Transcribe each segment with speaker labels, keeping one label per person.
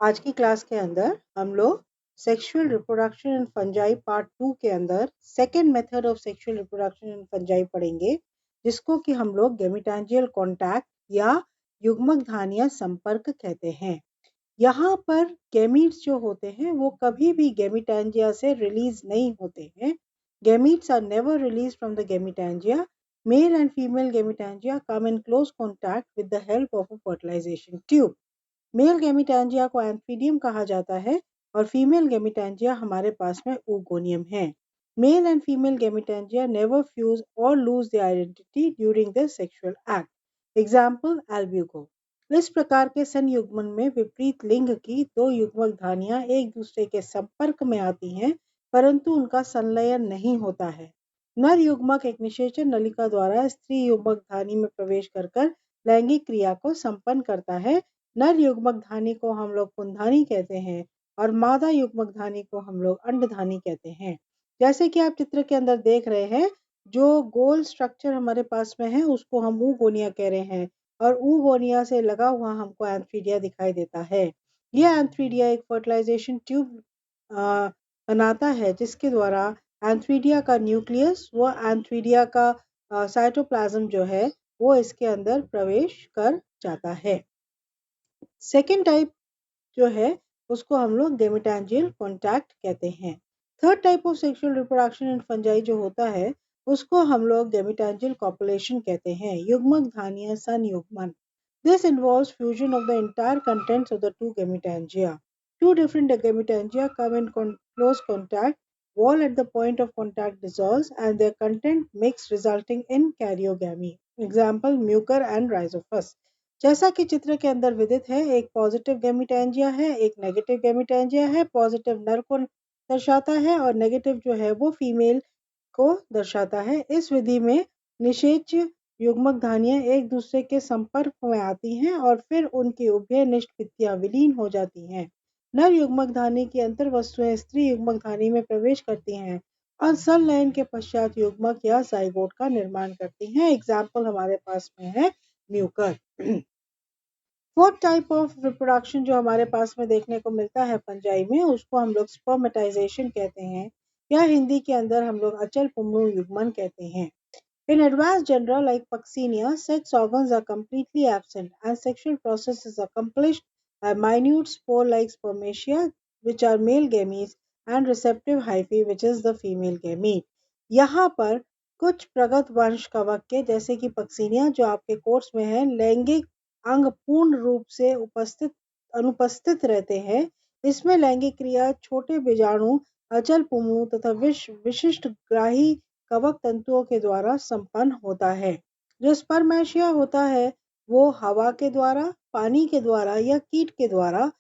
Speaker 1: आज की क्लास के अंदर हम लोग sexual reproduction in fungi part 2 के अंदर second method of sexual reproduction in fungi पढ़ेंगे, जिसको कि हम लोग गेमिटेंजियल कॉन्टैक्ट या युग्मक धानिया संपर्क कहते हैं। यहाँ पर गैमीट्स जो होते हैं वो कभी भी गेमिटेंजिया से रिलीज नहीं होते हैं। Gametes are never release from the gametangia. Male and female gametangia come in close contact with the help of a fertilization tube. Male gametangia को एंथीडियम कहा जाता है और फीमेल गेमिटेंजिया हमारे पास में oogoनियम है। Male and female gametangia never fuse और lose the identity during the sexual act. Example एल्ब्यूको। इस प्रकार के संयुग्मन में विपरीत लिंग की दो युग्मक धानियां एक दूसरे के संपर्क में आती हैं, परंतु उनका संलयन नहीं होता है। नर युग्मक एक निषेचन नलिका द्वारा स्त्री युग्मक धानी में प्रवेश कर लैंगिक क्रिया को संपन्न करता है। नर युग्मक धानी को हम लोग पुंधानी कहते हैं और मादा युग्मक धानी को हम लोग अंडधानी कहते हैं। जैसे कि आप चित्र के अंदर देख रहे हैं, जो गोल स्ट्रक्चर हमारे पास में है उसको हम oogonia कह रहे हैं और oogonia से लगा हुआ हमको एंथीडिया दिखाई देता है। यह एंथीडिया एक फर्टिलाइजेशन ट्यूब बनाता है, जिसके द्वारा एंथीडिया का न्यूक्लियस व एंथीडिया का साइटोप्लाज्म जो है वो इसके अंदर प्रवेश कर जाता है। सेकेंड टाइप जो है उसको हम लोग गेमिटेंजियल कॉन्टैक्ट कहते हैं। Third type of sexual reproduction in fungi जो होता है उसको हम लोग गेमिटेंजियल कॉपुलेशन कहते हैं, युग्मक धानियां संयुग्मन। This involves fusion of the entire contents of the two gametangia. Two different gametangia come in close contact, wall at the point of contact dissolves and their content mix resulting in karyogamy. Example mucor and rhizophus. जैसा कि चित्र के अंदर विदित है, एक positive gametangia है, एक नेगेटिव गेमिटेंजिया है। पॉजिटिव नर को दर्शाता है और नेगेटिव जो है वो फीमेल को दर्शाता है। इस विधि में निषेच युग्मक धानियां एक दूसरे के संपर्क में आती हैं और फिर उनकी उभय निष्क्रियां विलीन हो जाती हैं। नर युग्मक धानी की अंतर वस्तुएं स्त्री युग्मक धानी में प्रवेश करती हैं और संलयन के पश्चात युग्मक या जाइगोट का निर्माण करती हैं। एग्जाम्पल हमारे पास में है Mucor. Fourth type of reproduction जो हमारे पास में देखने को मिलता है फंजाई में, उसको हम लोग स्पर्मेटाइजेशन कहते हैं या हिंदी के अंदर हम लोग अचल पुंगरू युग्मन कहते हैं। In advanced genera like Puccinia, sex organs are completely absent and sexual process is accomplished by minute spore-like spermatia, which are male gametes, and receptive hyphae, which is the female gamete. यहाँ पर कुछ प्रगत वंश कवक जैसे कि Puccinia जो आपके कोर्स में है, लैंगिक अंग पूर्ण रूप से अनुपस्थित रहते हैं। इसमें लैंगिक क्रिया छोटे बीजाणु, अचल पुंगरू तथा विशिष्ट ग्राही कवक तंतुओं के द्वारा संपन्न होता है। जो स्पर्मेशिया होता है वो हवा के द्वारा, पानी के द्वारा या कीट के द्वारा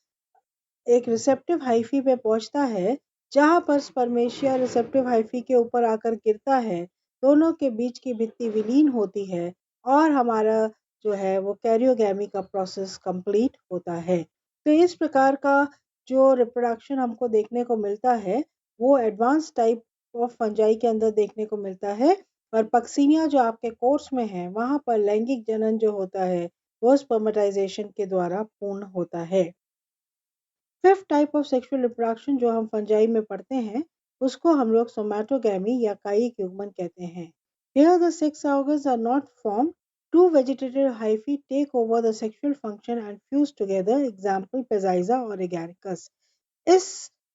Speaker 1: एक रिसेप्टिव हाइफी पे पहुंचता है, जहां पर स्पर्मेशिया रिसेप्टिव हाइफी के ऊपर आकर गिरता है। दोनों के बीच की भित्ति विलीन होती है और हमारा जो है वो कैरियोगैमी का प्रोसेस कंप्लीट होता है। तो इस प्रकार का जो रिप्रोडक्शन हमको देखने को मिलता है वो एडवांस टाइप ऑफ फंजाई के अंदर देखने को मिलता है। और पक्सीनिया जो आपके कोर्स में है वहां पर लैंगिक जनन जो होता है वो स्पर्मेटाइजेशन के द्वारा पूर्ण होता है। Fifth type of sexual reproduction जो हम फंजाई में पढ़ते हैं उसको हम लोग सोमैटोगैमी या कायिक युग्मन कहते हैं। Here the sex organs are not formed. Two vegetative hyphae take over the sexual function and fuse together. Example Pezaiza और Agaricus. इस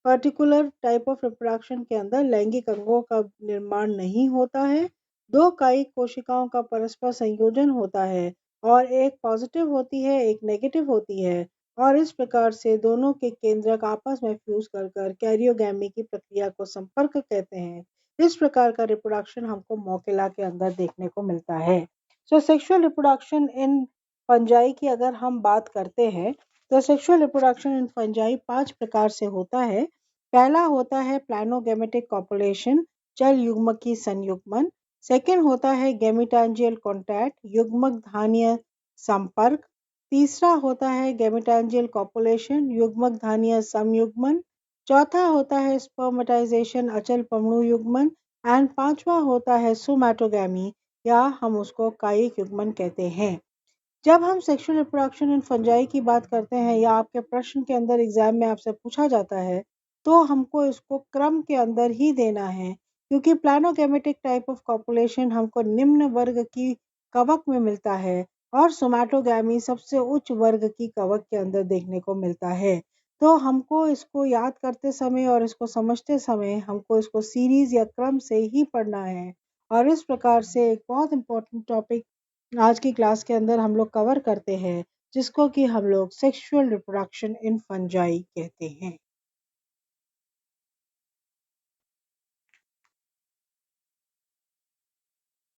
Speaker 1: पर्टिकुलर टाइप ऑफ रिप्रोडक्शन के अंदर लैंगिक अंगों का निर्माण नहीं होता है। दो कायिक कोशिकाओं का परस्पर संयोजन होता है और एक पॉजिटिव होती है एक नेगेटिव होती है और इस प्रकार से दोनों के केंद्रक आपस में फ्यूज कर कैरियोगैमी की प्रक्रिया को संपर्क कहते हैं। इस प्रकार का रिप्रोडक्शन हमको मोकेला के अंदर देखने को मिलता है। सो सेक्सुअल रिप्रोडक्शन इन फंजाई की अगर हम बात करते हैं तो सेक्सुअल रिप्रोडक्शन इन फंजाई 5 प्रकार से होता है। पहला होता है प्लानोगेमेटिक कॉपुलेशन, जल युग्मकी संयुग्मन। सेकंड होता है गेमिटेंजियल कॉन्टैक्ट, युग्मक धान्य संपर्क। तीसरा होता है गेमिटेंजियल कॉपुलेशन, युग्मक धान्य संयुग्मन। चौथा होता है स्पर्मेटाइजेशन, अचल पुंगरू युग्मन। एंड पांचवा होता है सोमैटोगैमी या हम उसको कायिक युग्मन कहते हैं। जब हम सेक्सुअल रिप्रोडक्शन इन फंजाई की बात करते हैं या आपके प्रश्न के अंदर एग्जाम में आपसे पूछा जाता है, तो हमको इसको क्रम के अंदर ही देना है, क्योंकि प्लानोगेमेटिक टाइप ऑफ कॉपुलेशन हमको निम्न वर्ग की कवक में मिलता है और सोमैटोगैमी सबसे उच्च वर्ग की कवक के अंदर देखने को मिलता है। तो हमको इसको याद करते समय और इसको समझते समय हमको इसको सीरीज या क्रम से ही पढ़ना है। और इस प्रकार से एक बहुत इम्पोर्टेंट टॉपिक आज की क्लास के अंदर हम लोग कवर करते हैं, जिसको कि हम लोग सेक्सुअल रिप्रोडक्शन इन फंजाई कहते हैं।